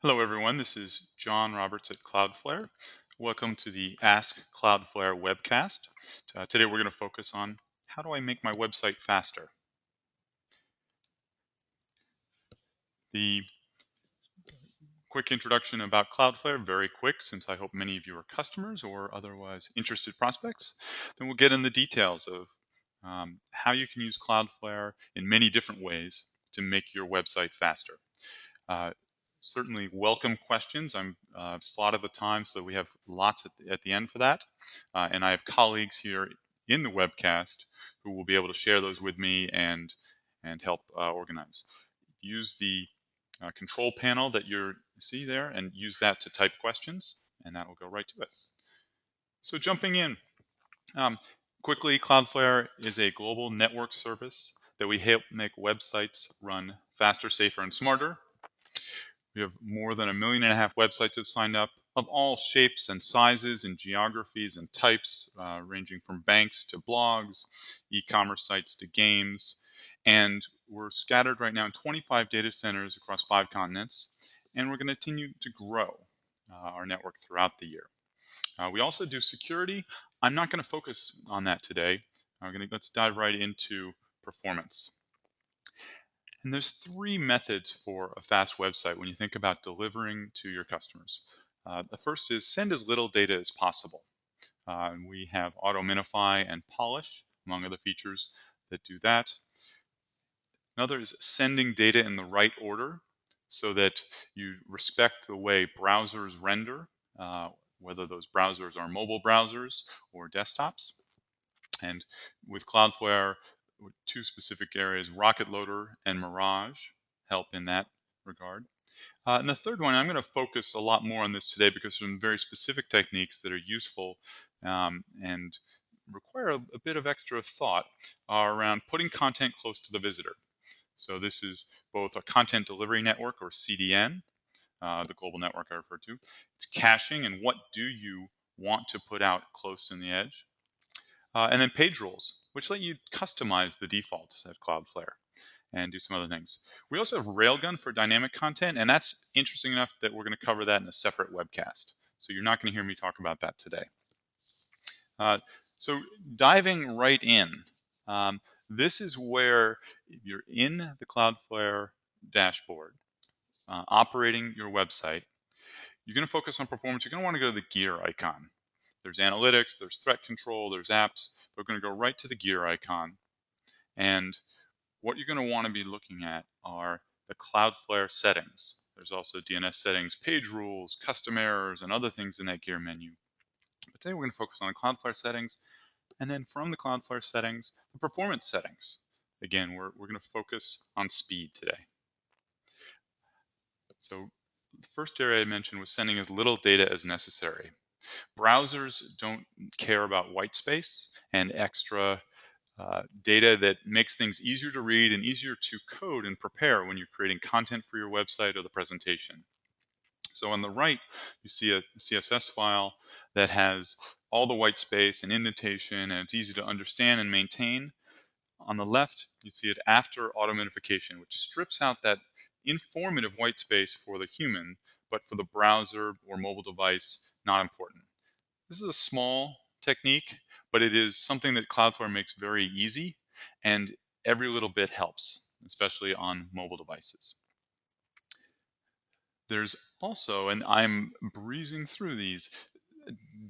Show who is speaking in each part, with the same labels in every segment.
Speaker 1: Hello, everyone. This is John Roberts at CloudFlare. Welcome to the Ask CloudFlare webcast. Today, we're going to focus on how do I make my website faster? The quick introduction about Cloudflare, very quick, since I hope many of you are customers or otherwise interested prospects. Then we'll get in the details of how you can use Cloudflare in many different ways to make your website faster. Uh, Certainly welcome questions. I'm slotted the time so we have lots at the end for that. And I have colleagues here in the webcast who will be able to share those with me and help organize. Use the control panel that you see there and use that to type questions, and that will go right to it. So jumping in, quickly, Cloudflare is a global network service that we help make websites run faster, safer, and smarter. We have more than 1.5 million websites have signed up of all shapes and sizes and geographies and types, ranging from banks to blogs, e-commerce sites to games. And we're scattered right now in 25 data centers across 5 continents. And we're going to continue to grow our network throughout the year. We also do security. I'm not going to focus on that today. Let's dive right into performance. And there's 3 methods for a fast website when you think about delivering to your customers. The first is send as little data as possible. We have auto minify and polish, among other features that do that. Another is sending data in the right order so that you respect the way browsers render, whether those browsers are mobile browsers or desktops. And with Cloudflare, 2 specific areas, Rocket Loader and Mirage, help in that regard. And the third one, I'm going to focus a lot more on this today because some very specific techniques that are useful and require a bit of extra thought are around putting content close to the visitor. So this is both a content delivery network, or CDN, the global network I referred to. It's caching and what do you want to put out close in the edge. And then page rules, which let you customize the defaults at Cloudflare and do some other things. We also have Railgun for dynamic content, and that's interesting enough that we're going to cover that in a separate webcast. So you're not going to hear me talk about that today. So diving right in, this is where you're in the Cloudflare dashboard, operating your website. You're going to focus on performance. You're going to want to go to the gear icon. There's analytics, there's threat control, there's apps. We're going to go right to the gear icon. And what you're going to want to be looking at are the Cloudflare settings. There's also DNS settings, page rules, custom errors, and other things in that gear menu. But today we're going to focus on the Cloudflare settings. And then from the Cloudflare settings, the performance settings. Again, we're going to focus on speed today. So the first area I mentioned was sending as little data as necessary. Browsers don't care about white space and extra data that makes things easier to read and easier to code and prepare when you're creating content for your website or the presentation. So on the right, you see a CSS file that has all the white space and indentation, and it's easy to understand and maintain. On the left, you see it after auto minification, which strips out that informative white space for the human, but for the browser or mobile device, not important. This is a small technique, but it is something that Cloudflare makes very easy, and every little bit helps, especially on mobile devices. There's also, and I'm breezing through these,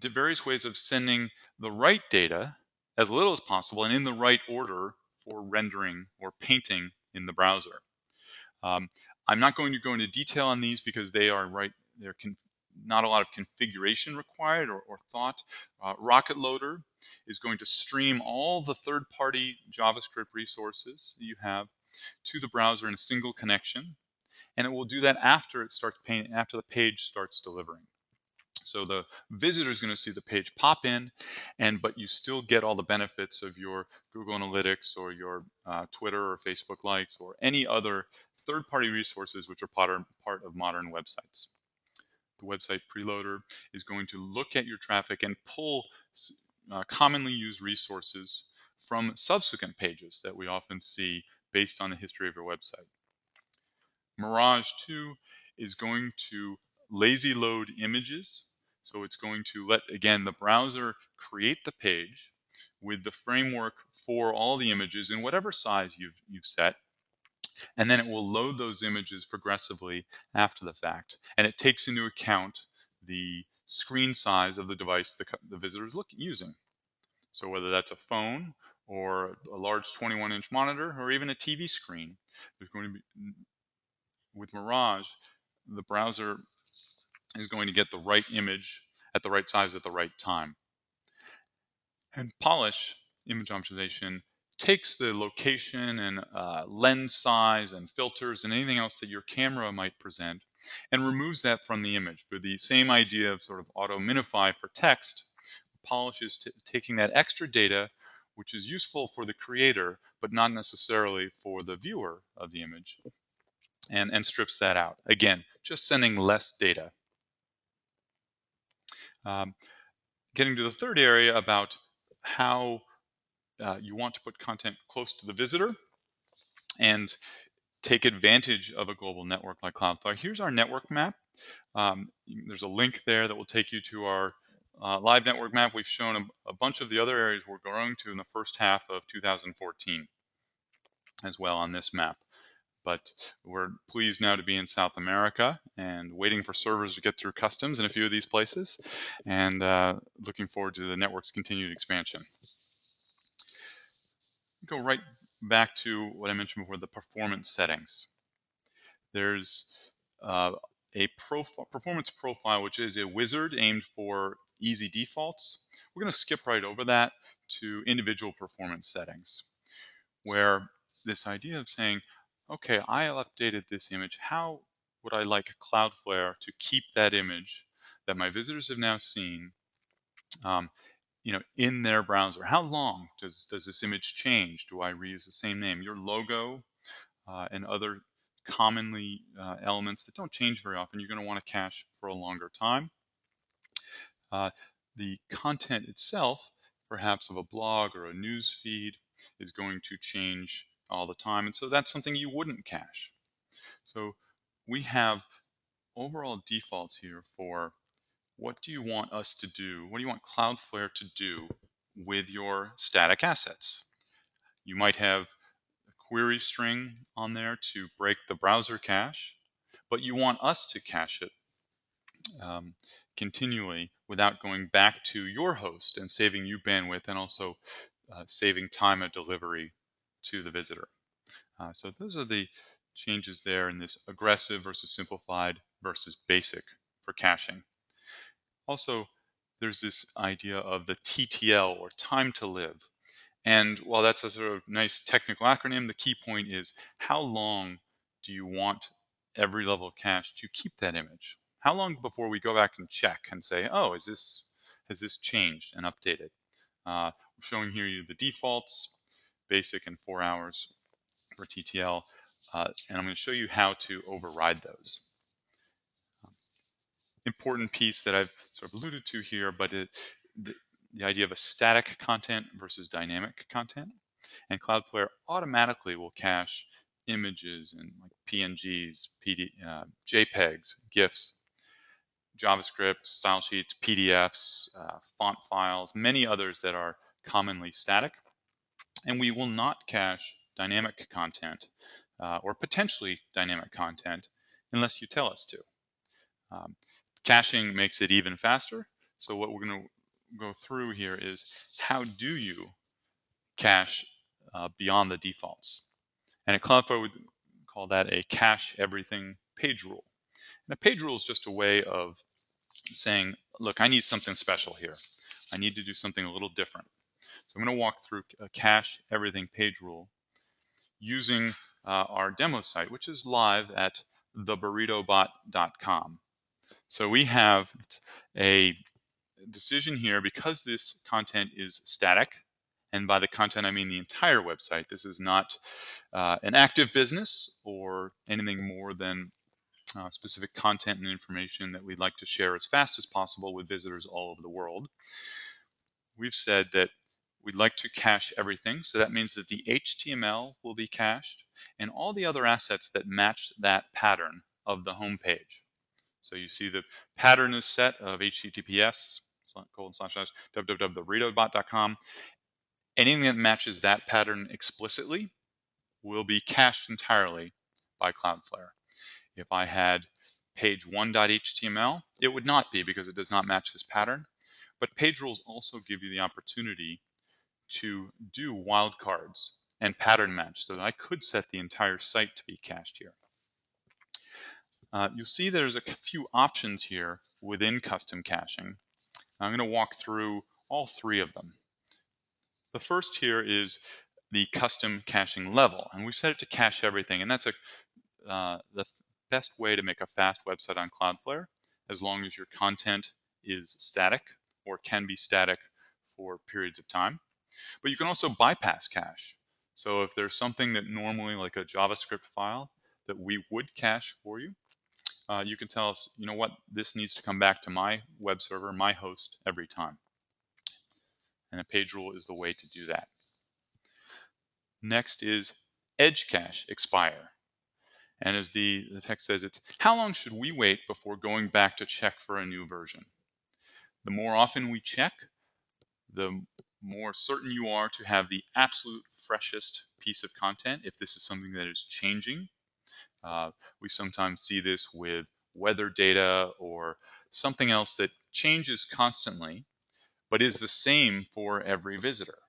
Speaker 1: various ways of sending the right data as little as possible and in the right order for rendering or painting in the browser. I'm not going to go into detail on these because they're not a lot of configuration required or thought. Rocket Loader is going to stream all the third-party JavaScript resources that you have to the browser in a single connection, and it will do that after the page starts delivering. So the visitor is going to see the page pop in, but you still get all the benefits of your Google Analytics or your Twitter or Facebook likes or any other third-party resources which are part of modern websites. The website preloader is going to look at your traffic and pull commonly used resources from subsequent pages that we often see based on the history of your website. Mirage 2 is going to lazy load images. So it's going to let, again, the browser create the page with the framework for all the images in whatever size you've set. And then it will load those images progressively after the fact. And it takes into account the screen size of the device the visitor is using. So whether that's a phone or a large 21-inch monitor or even a TV screen, there's going to be, with Mirage, the browser is going to get the right image at the right size at the right time. And Polish image observation takes the location and lens size and filters and anything else that your camera might present and removes that from the image. With the same idea of sort of auto minify for text, Polish is taking that extra data, which is useful for the creator, but not necessarily for the viewer of the image, and strips that out. Again, just sending less data. Getting to the third area about how you want to put content close to the visitor and take advantage of a global network like CloudFlare. Here's our network map. There's a link there that will take you to our live network map. We've shown a bunch of the other areas we're going to in the first half of 2014 as well on this map. But we're pleased now to be in South America and waiting for servers to get through customs in a few of these places, and looking forward to the network's continued expansion. Go right back to what I mentioned before, the performance settings. There's a performance profile, which is a wizard aimed for easy defaults. We're going to skip right over that to individual performance settings, where this idea of saying, okay, I updated this image. How would I like Cloudflare to keep that image that my visitors have now seen in their browser? How long does this image change? Do I reuse the same name? Your logo and other commonly elements that don't change very often, you're going to want to cache for a longer time. The content itself, perhaps of a blog or a news feed, is going to change all the time. And so that's something you wouldn't cache. So we have overall defaults here for what do you want us to do? What do you want Cloudflare to do with your static assets? You might have a query string on there to break the browser cache, but you want us to cache it continually without going back to your host and saving you bandwidth, and also saving time of delivery to the visitor. So those are the changes there in this aggressive versus simplified versus basic for caching. Also, there's this idea of the TTL, or time to live. And while that's a sort of nice technical acronym, the key point is how long do you want every level of cache to keep that image? How long before we go back and check and say, oh, has this changed and updated? We're showing here you the defaults, basic and 4 hours for TTL, and I'm going to show you how to override those. Important piece that I've sort of alluded to here, but the idea of a static content versus dynamic content. And Cloudflare automatically will cache images and like PNGs, JPEGs, GIFs, JavaScript, style sheets, PDFs, font files, many others that are commonly static. And we will not cache dynamic content or potentially dynamic content unless you tell us to. Caching makes it even faster. So what we're going to go through here is how do you cache beyond the defaults. And at Cloudflare, we call that a cache everything page rule. And a page rule is just a way of saying, look, I need something special here. I need to do something a little different. So I'm going to walk through a cache everything page rule using our demo site, which is live at theburritobot.com. So we have a decision here, because this content is static, and by the content I mean the entire website. This is not an active business or anything more than specific content and information that we'd like to share as fast as possible with visitors all over the world. We've said that we'd like to cache everything, so that means that the HTML will be cached, and all the other assets that match that pattern of the home page. So you see the pattern is set of https://www.readobot.com. Anything that matches that pattern explicitly will be cached entirely by Cloudflare. If I had page1.html, it would not be because it does not match this pattern. But page rules also give you the opportunity to do wildcards and pattern match so that I could set the entire site to be cached here. You'll see there's a few options here within custom caching. I'm going to walk through all three of them. The first here is the custom caching level, and we've set it to cache everything, and that's the best way to make a fast website on Cloudflare, as long as your content is static or can be static for periods of time. But you can also bypass cache. So if there's something that normally, like a JavaScript file, that we would cache for you, you can tell us, you know what, this needs to come back to my web server, my host, every time. And a page rule is the way to do that. Next is edge cache expire. And as the text says, it's how long should we wait before going back to check for a new version? The more often we check, the more certain you are to have the absolute freshest piece of content if this is something that is changing. We sometimes see this with weather data or something else that changes constantly, but is the same for every visitor.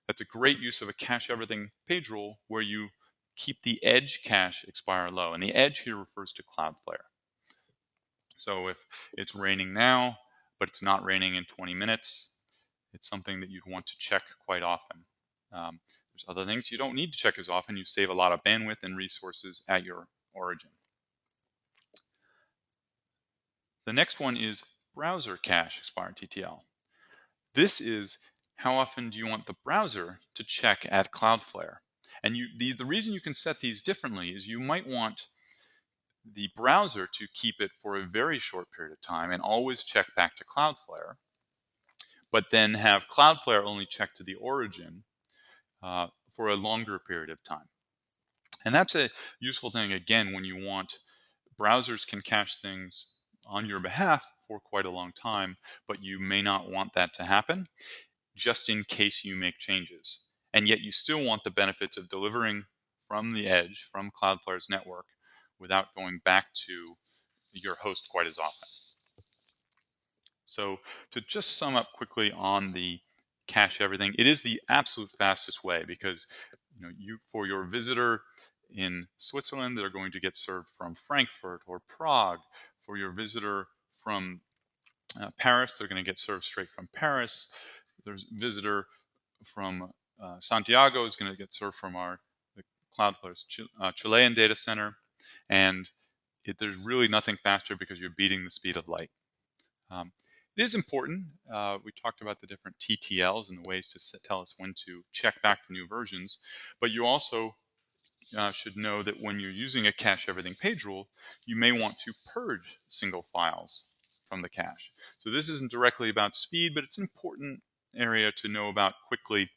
Speaker 1: That's a great use of a cache everything page rule where you keep the edge cache expire low. And the edge here refers to Cloudflare. So if it's raining now, but it's not raining in 20 minutes, it's something that you'd want to check quite often. There's other things you don't need to check as often. You save a lot of bandwidth and resources at your origin. The next one is browser cache expire TTL. This is how often do you want the browser to check at Cloudflare. And the reason you can set these differently is you might want the browser to keep it for a very short period of time and always check back to Cloudflare, but then have Cloudflare only check to the origin for a longer period of time. And that's a useful thing, again, when you want browsers can cache things on your behalf for quite a long time, but you may not want that to happen just in case you make changes. And yet you still want the benefits of delivering from the edge, from Cloudflare's network, without going back to your host quite as often. So to just sum up quickly on the cache everything, it is the absolute fastest way because for your visitor in Switzerland, they're going to get served from Frankfurt or Prague. For your visitor from Paris, they're going to get served straight from Paris. There's a visitor from Santiago is going to get served from the Cloudflare's Chilean data center. And there's really nothing faster because you're beating the speed of light. It is important. We talked about the different TTLs and the ways to tell us when to check back for new versions. But you also should know that when you're using a cache everything page rule, you may want to purge single files from the cache. So this isn't directly about speed, but it's an important area to know about quickly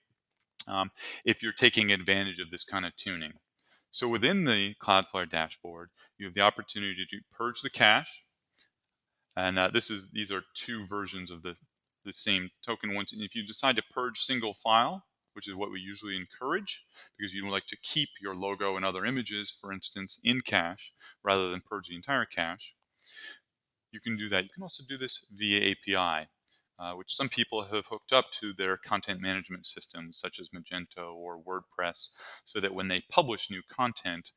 Speaker 1: if you're taking advantage of this kind of tuning. So within the Cloudflare dashboard, you have the opportunity to purge the cache. And these are two versions of the same token. If you decide to purge single file, which is what we usually encourage, because you would like to keep your logo and other images, for instance, in cache, rather than purge the entire cache, you can do that. You can also do this via API, which some people have hooked up to their content management systems, such as Magento or WordPress, so that when they publish new content,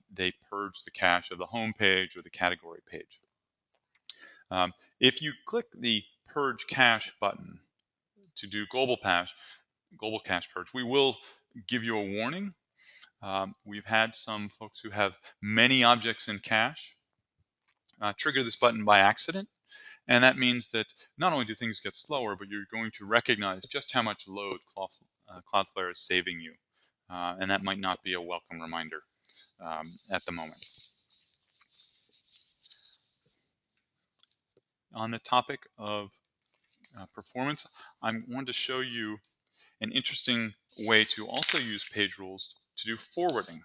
Speaker 1: they purge the cache of the home page or the category page. If you click the Purge Cache button to do global cache purge, we will give you a warning. We've had some folks who have many objects in cache trigger this button by accident. And that means that not only do things get slower, but you're going to recognize just how much load Cloudflare is saving you. And that might not be a welcome reminder at the moment. On the topic of performance, I wanted to show you an interesting way to also use page rules to do forwarding.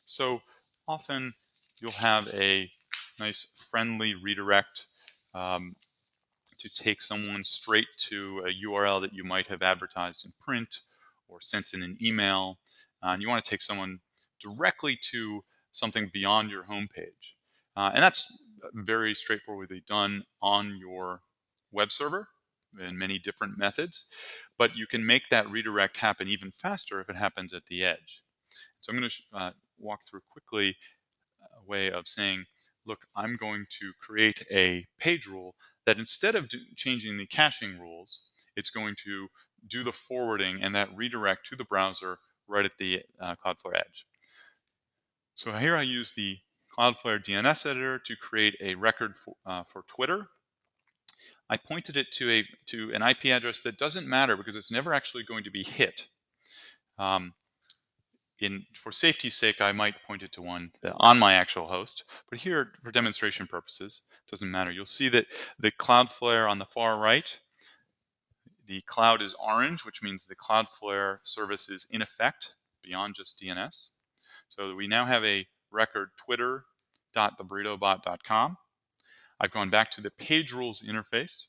Speaker 1: So often you'll have a nice friendly redirect to take someone straight to a URL that you might have advertised in print or sent in an email. And you want to take someone directly to something beyond your homepage. And that's very straightforwardly done on your web server in many different methods. But you can make that redirect happen even faster if it happens at the edge. So I'm going to walk through quickly a way of saying, look, I'm going to create a page rule that instead of changing the caching rules, it's going to do the forwarding and that redirect to the browser right at the Cloudflare edge. So here I use the Cloudflare DNS editor to create a record for Twitter. I pointed it to an IP address that doesn't matter because it's never actually going to be hit. For safety's sake, I might point it to one on my actual host, but here, for demonstration purposes, it doesn't matter. You'll see that the Cloudflare on the far right, the cloud is orange, which means the Cloudflare service is in effect beyond just DNS. So we now have a record twitter.theburritobot.com. I've gone back to the page rules interface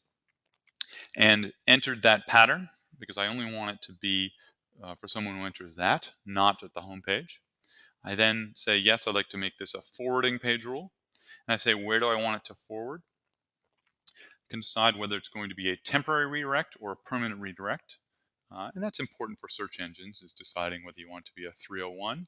Speaker 1: and entered that pattern because I only want it to be for someone who enters that, not at the home page. I then say, yes, I'd like to make this a forwarding page rule. And I say, where do I want it to forward? You can decide whether it's going to be a temporary redirect or a permanent redirect. And that's important for search engines, is deciding whether you want it to be a 301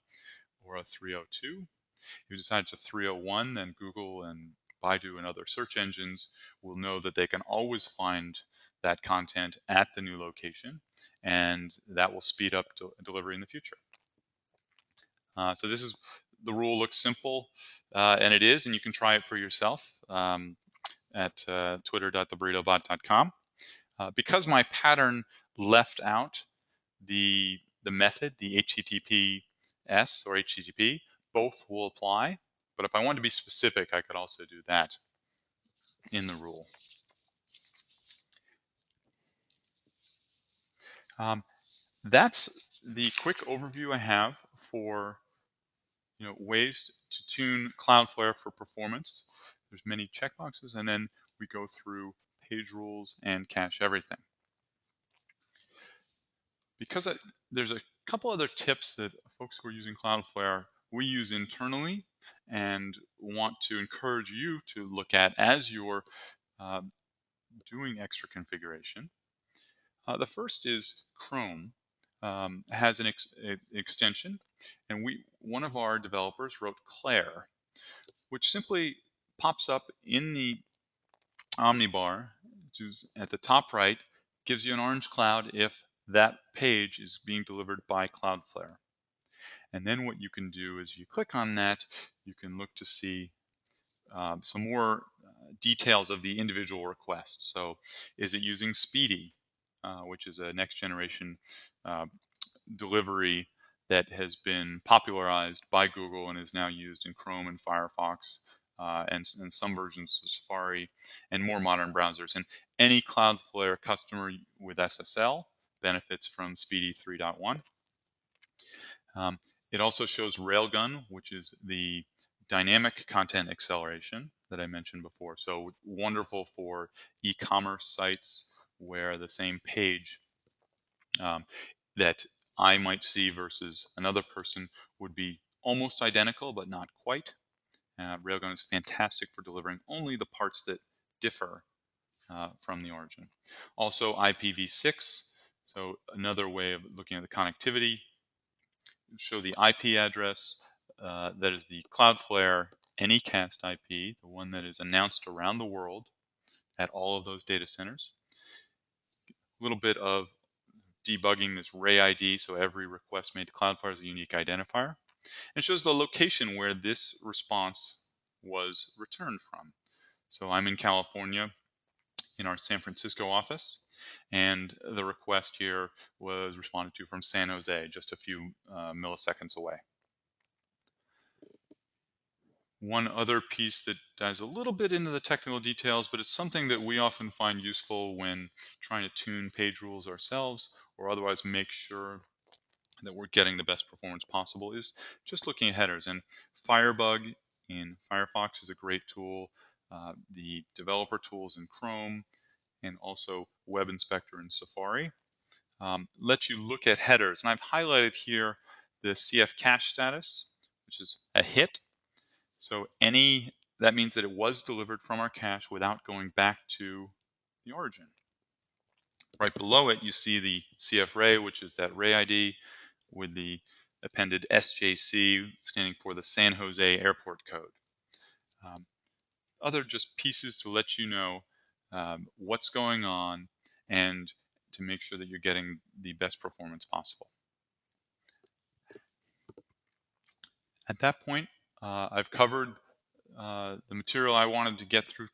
Speaker 1: or a 302. If you decide it's a 301, then Google and Baidu and other search engines will know that they can always find that content at the new location, and that will speed up delivery in the future. So this is, the rule looks simple, and it is, and you can try it for yourself at twitter.theburritobot.com. Because my pattern left out the method, the HTTPS or HTTP, both will apply. But if I want to be specific, I could also do that in the rule. That's the quick overview I have for ways to tune Cloudflare for performance. There's many checkboxes, and then we go through page rules and cache everything. Because there's a couple other tips that folks who are using Cloudflare we use internally and want to encourage you to look at as you're doing extra configuration. The first is Chrome has an extension, and one of our developers wrote Claire, which simply pops up in the omnibar, which is at the top right, gives you an orange cloud if that page is being delivered by Cloudflare. And then what you can do is you click on that, you can look to see some more details of the individual request. So is it using Speedy, which is a next generation delivery that has been popularized by Google and is now used in Chrome and Firefox and some versions of Safari and more modern browsers. And any Cloudflare customer with SSL benefits from Speedy 3.1. It also shows Railgun, which is the dynamic content acceleration that I mentioned before. So wonderful for e-commerce sites where the same page that I might see versus another person would be almost identical, but not quite. Railgun is fantastic for delivering only the parts that differ from the origin. Also IPv6, so another way of looking at the connectivity. Show the IP address that is the Cloudflare Anycast IP, the one that is announced around the world at all of those data centers. A little bit of debugging this Ray ID, so every request made to Cloudflare is a unique identifier. And it shows the location where this response was returned from. So I'm in California in our San Francisco office, and the request here was responded to from San Jose, just a few milliseconds away. One other piece that dives a little bit into the technical details, but it's something that we often find useful when trying to tune page rules ourselves or otherwise make sure that we're getting the best performance possible, is just looking at headers. And Firebug in Firefox is a great tool. The developer tools in Chrome, and also Web Inspector in Safari. Let you look at headers. And I've highlighted here the CF cache status, which is a hit. So that means that it was delivered from our cache without going back to the origin. Right below it, you see the CF array, which is that array ID with the appended SJC standing for the San Jose Airport code. Other just pieces to let you know what's going on and to make sure that you're getting the best performance possible. At that point, I've covered the material I wanted to get through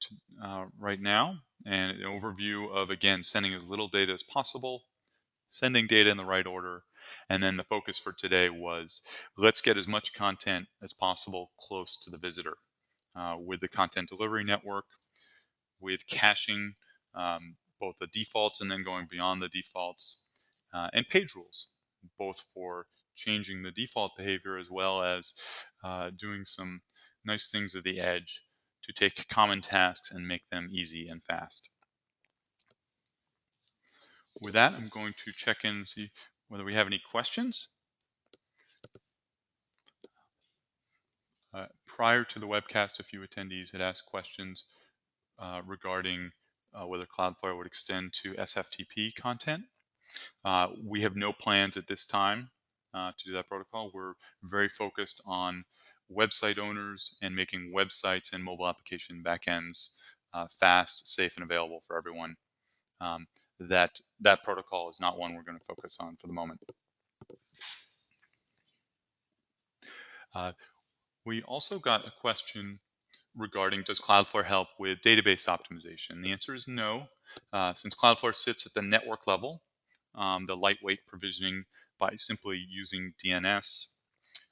Speaker 1: right now, and an overview of, again, sending as little data as possible, sending data in the right order, and then the focus for today was let's get as much content as possible close to the visitor with the content delivery network, with caching both the defaults and then going beyond the defaults, and page rules, both for changing the default behavior as well as doing some nice things at the edge to take common tasks and make them easy and fast. With that, I'm going to check in and see whether we have any questions. Prior to the webcast, a few attendees had asked questions regarding whether CloudFlare would extend to SFTP content. We have no plans at this time to do that protocol. We're very focused on website owners and making websites and mobile application backends fast, safe, and available for everyone. That protocol is not one we're going to focus on for the moment. We also got a question regarding, does CloudFlare help with database optimization? The answer is no. Since CloudFlare sits at the network level, the lightweight provisioning by simply using DNS,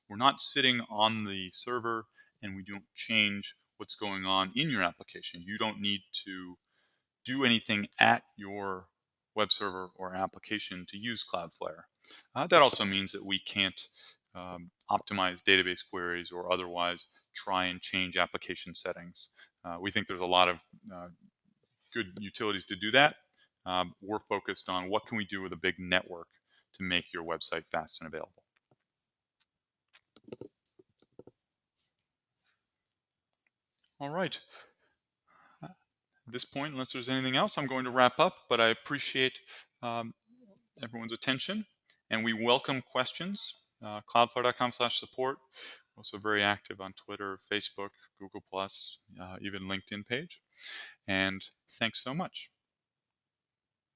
Speaker 1: we're not sitting on the server and we don't change what's going on in your application. You don't need to do anything at your web server or application to use CloudFlare. That also means that we can't optimize database queries or otherwise try and change application settings. We think there's a lot of good utilities to do that. We're focused on what can we do with a big network to make your website fast and available. All right. At this point, unless there's anything else, I'm going to wrap up, but I appreciate everyone's attention, and we welcome questions. Cloudflare.com/support. Also very active on Twitter, Facebook, Google+, even LinkedIn page. And thanks so much.